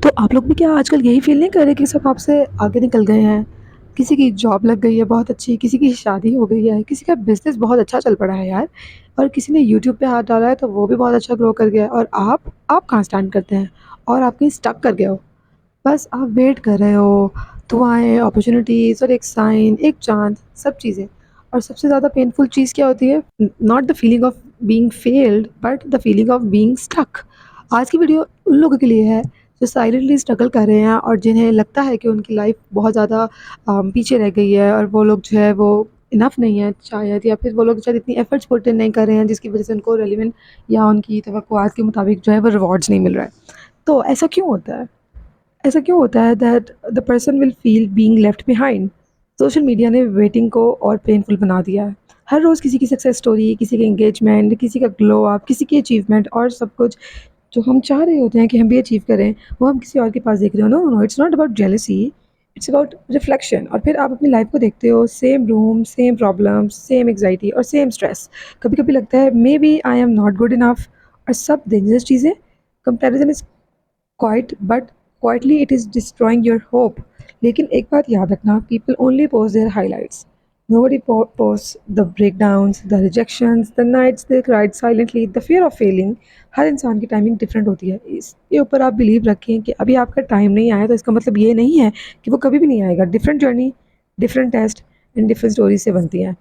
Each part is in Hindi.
तो आप लोग भी क्या आजकल यही फ़ील नहीं कर रहे कि सब आपसे आगे निकल गए हैं? किसी की जॉब लग गई है बहुत अच्छी, किसी की शादी हो गई है, किसी का बिज़नेस बहुत अच्छा चल पड़ा है यार, और किसी ने यूट्यूब पे हाथ डाला है तो वो भी बहुत अच्छा ग्रो कर गया है, और आप कहाँ स्टैंड करते हैं और आप कहीं स्टक कर गए हो। बस आप वेट कर रहे हो, दुआएँ, अपॉर्च्युनिटीज़ और एक साइन, एक चाँस, सब चीज़ें। और सबसे ज़्यादा पेनफुल चीज़ क्या होती है? Not the feeling of being failed but the feeling of being stuck. आज की वीडियो उन लोगों के लिए है जो साइलेंटली स्ट्रगल कर रहे हैं और जिन्हें लगता है कि उनकी लाइफ बहुत ज़्यादा पीछे रह गई है, और वो लोग जो है वो इनफ नहीं है शायद, या फिर वो लोग शायद इतनी एफर्ट्स पुट इन नहीं कर रहे हैं जिसकी वजह से उनको रेलिवेंट या उनकी तवक्कुआत के मुताबिक जो है वो रिवॉर्ड्स नहीं मिल रहा है। तो ऐसा क्यों होता है? ऐसा क्यों होता है that the person will feel being left behind? Social media ने वेटिंग को और पेनफुल बना दिया है। हर रोज़ किसी की सक्सेस स्टोरी, किसी की एंगेजमेंट, किसी का ग्लो अप, किसी की अचीवमेंट, और सब कुछ जो हम चाह रहे होते हैं कि हम भी अचीव करें, वो हम किसी और के पास देख रहे हो। No no, it's not about jealousy, it's about reflection. और फिर आप अपनी लाइफ को देखते हो, same room, same problems, same anxiety और सेम स्ट्रेस। कभी कभी लगता है maybe I am not good enough, और सब डेंजरस चीज़ें। Comparison is quiet, but quietly it is destroying your hope. लेकिन एक बात याद रखना, people only post their highlights, nobody posts the breakdowns, the rejections, the nights they cried silently, the fear of failing। हर इंसान की टाइमिंग डिफरेंट होती है, इसके ऊपर आप बिलीव रखें कि अभी आपका टाइम नहीं आया तो इसका मतलब ये नहीं है कि वो कभी भी नहीं आएगा। Different journey, different test and different story से बनती है।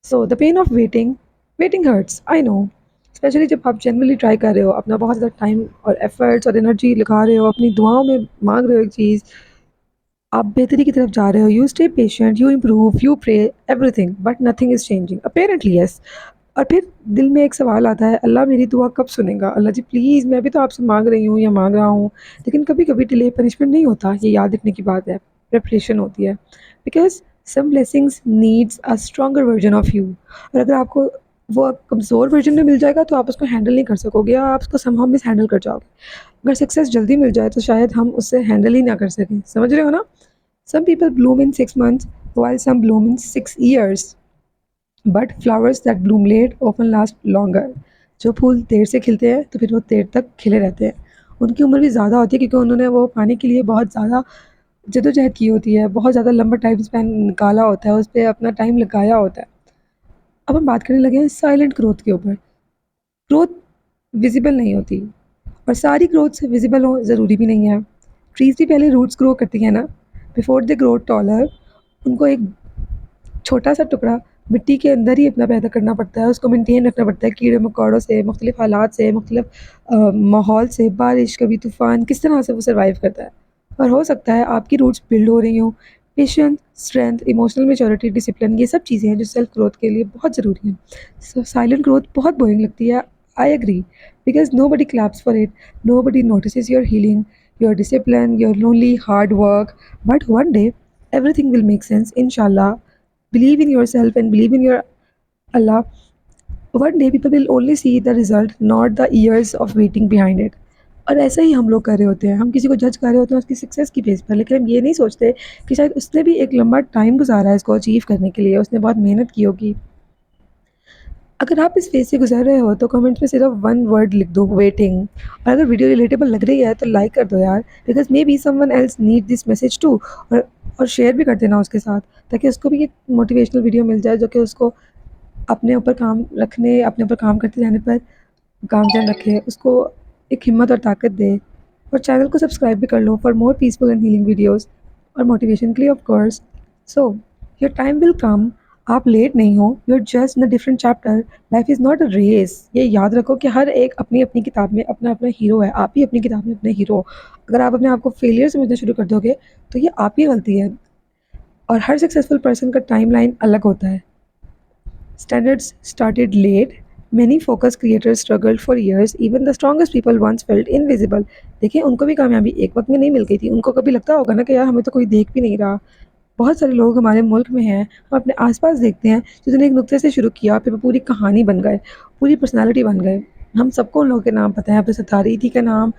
So the pain of waiting, waiting hurts, I know. Especially जब आप जनरली ट्राई कर रहे हो, अपना बहुत ज़्यादा टाइम और एफर्ट्स और एनर्जी लगा रहे हो, अपनी दुआओं में मांग रहे हो एक चीज़, आप बेहतरी की तरफ जा रहे हो, you stay patient, you improve, you pray, everything, but nothing is changing apparently, yes. और फिर दिल में एक सवाल आता है, अल्लाह मेरी दुआ कब सुनेगा? अल्लाह जी प्लीज़, मैं भी तो आपसे मांग रही हूँ या मांग रहा हूँ। लेकिन कभी कभी डिले पनिशमेंट नहीं होता, ये याद रखने की बात है, प्रेपरेशन होती है। Because some blessings needs a stronger version of you. और अगर आपको वो कमज़ोर वर्जन में मिल जाएगा तो आप उसको हैंडल नहीं कर सकोगे, या आप उसको समहाउ मिस हैंडल कर जाओगे। अगर सक्सेस जल्दी मिल जाए तो शायद हम उससे हैंडल ही ना कर सकें, समझ रहे हो ना? Some people bloom in 6 months, while some bloom in 6 years. But flowers that bloom late often last longer. जो फूल देर से खिलते हैं तो फिर वो देर तक खिले रहते हैं। उनकी उम्र भी ज़्यादा होती है क्योंकि उन्होंने वो पाने के लिए बहुत ज़्यादा जद्दोजहद की होती है, बहुत ज़्यादा लंबा टाइम स्पेन निकाला होता है, उस पर अपना टाइम लगाया होता है। अब हम बात करने लगे हैं साइलेंट ग्रोथ के ऊपर। ग्रोथ विजिबल नहीं होती, और सारी ग्रोथ विजिबल हो ज़रूरी भी नहीं है। ट्रीज़ भी पहले रूट्स ग्रो करती हैं ना, बिफोर दे ग्रो टॉलर। उनको एक छोटा सा टुकड़ा मिट्टी के अंदर ही अपना पैदा करना पड़ता है, उसको मेंटेन रखना पड़ता है कीड़े मकोड़ों से, मुख्तलिफ हालात से, मुख्तलिफ माहौल से, बारिश, कभी तूफ़ान, किस तरह से वो सर्वाइव करता है। और हो सकता है आपकी रूट्स बिल्ड हो रही हों। Patience, strength, emotional maturity, discipline, ये सब चीज़ें हैं जो सेल्फ ग्रोथ के लिए बहुत ज़रूरी हैं। सो साइलेंट ग्रोथ बहुत बोरिंग लगती है, I agree, because nobody claps for it, nobody notice your healing, your discipline, your lonely hard work. But one day everything will make sense, inshallah. Believe in yourself and believe in your Allah. One day people will only see the result, not the years of waiting behind it. और ऐसा ही हम लोग कर रहे होते हैं, हम किसी को जज कर रहे होते हैं उसकी सक्सेस की बेस पर, लेकिन हम ये नहीं सोचते कि शायद उसने भी एक लंबा टाइम गुजारा है इसको अचीव करने के लिए, उसने बहुत मेहनत की होगी। अगर आप इस फेज से गुजर रहे हो तो कमेंट में सिर्फ वन वर्ड लिख दो, वेटिंग। और अगर वीडियो रिलेटेबल लग रही है तो लाइक कर दो यार, because maybe someone else need this message too. और शेयर भी कर देना उसके साथ, ताकि उसको भी एक मोटिवेशनल वीडियो मिल जाए जो कि उसको अपने ऊपर काम रखने, अपने ऊपर काम करते रहने पर गामजन रखे, उसको एक हिम्मत और ताकत दे। और चैनल को सब्सक्राइब भी कर लो for more peaceful and healing videos, और मोटिवेशन के लिए of course. So your time will come, आप लेट नहीं हो, you are just in a different chapter. Life is not a race, ये याद रखो कि हर एक अपनी अपनी किताब में अपना अपना हीरो है, आप ही अपनी किताब में अपने हीरो। अगर आप अपने आप को फेलियर समझना शुरू कर दोगे तो ये आप ही गलती है। और हर सक्सेसफुल पर्सन का टाइम लाइन अलग होता है। Standards started late. Many focus creators struggled for years. Even the strongest people once felt invisible. देखिए उनको भी कामयाबी एक वक्त में नहीं मिल गई थी, उनको कभी लगता होगा ना कि यार हमें तो कोई देख भी नहीं रहा। बहुत सारे लोग हमारे मुल्क में हैं, हम अपने आसपास देखते हैं जिन्होंने एक नुक्ते से शुरू किया, फिर वो पूरी कहानी बन गए, पूरी पर्सनालिटी बन गए। हम सबको उन लोगों के नाम पता है, अब्दुल सत्तार ईदी का नाम,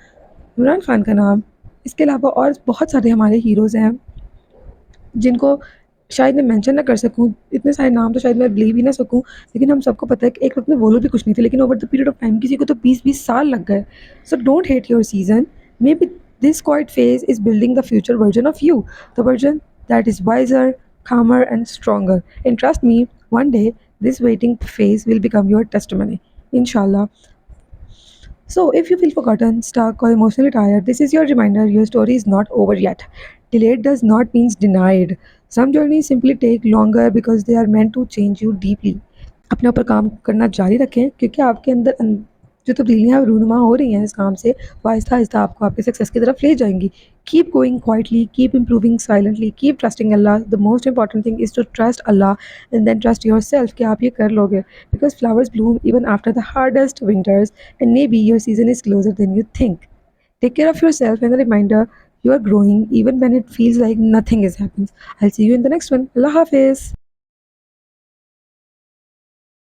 इमरान खान का नाम, इसके अलावा और बहुत सारे हमारे हीरोज़ हैं जिनको शायद मैं मेंशन ना कर सकूँ, इतने सारे नाम तो शायद मैं बिलीव ही ना सकूँ, लेकिन हम सबको पता है कि एक वक़्त में वो लोग भी कुछ नहीं थे, लेकिन over the period of time किसी को तो 20-20 साल लग गए। So don't hate your season, may be This quiet phase is building the future version of you, the version that is wiser, calmer, and stronger. And trust me, one day this waiting phase will become your testimony. Inshallah. So, if you feel forgotten, stuck, or emotionally tired, this is your reminder your story is not over yet. Delayed does not mean denied. Some journeys simply take longer because they are meant to change you deeply. अपने ऊपर काम करना जारी रखें क्योंकि आपके अंदर जो तब्दीलियाँ रूनुमा हो रही हैं इस काम से वो आहिस्ता-आहिस्ता आपको आपके सक्सेस की तरफ ले जाएँगी। Keep going quietly, keep improving silently, keep trusting Allah. The most important thing is to trust Allah and then trust yourself कि आप ये कर लोगे। Because flowers bloom even after the hardest winters and maybe your season is closer than you think. Take care of yourself and a reminder you are growing even when it feels like nothing is happening. I'll see you in the next one. Allah Hafiz.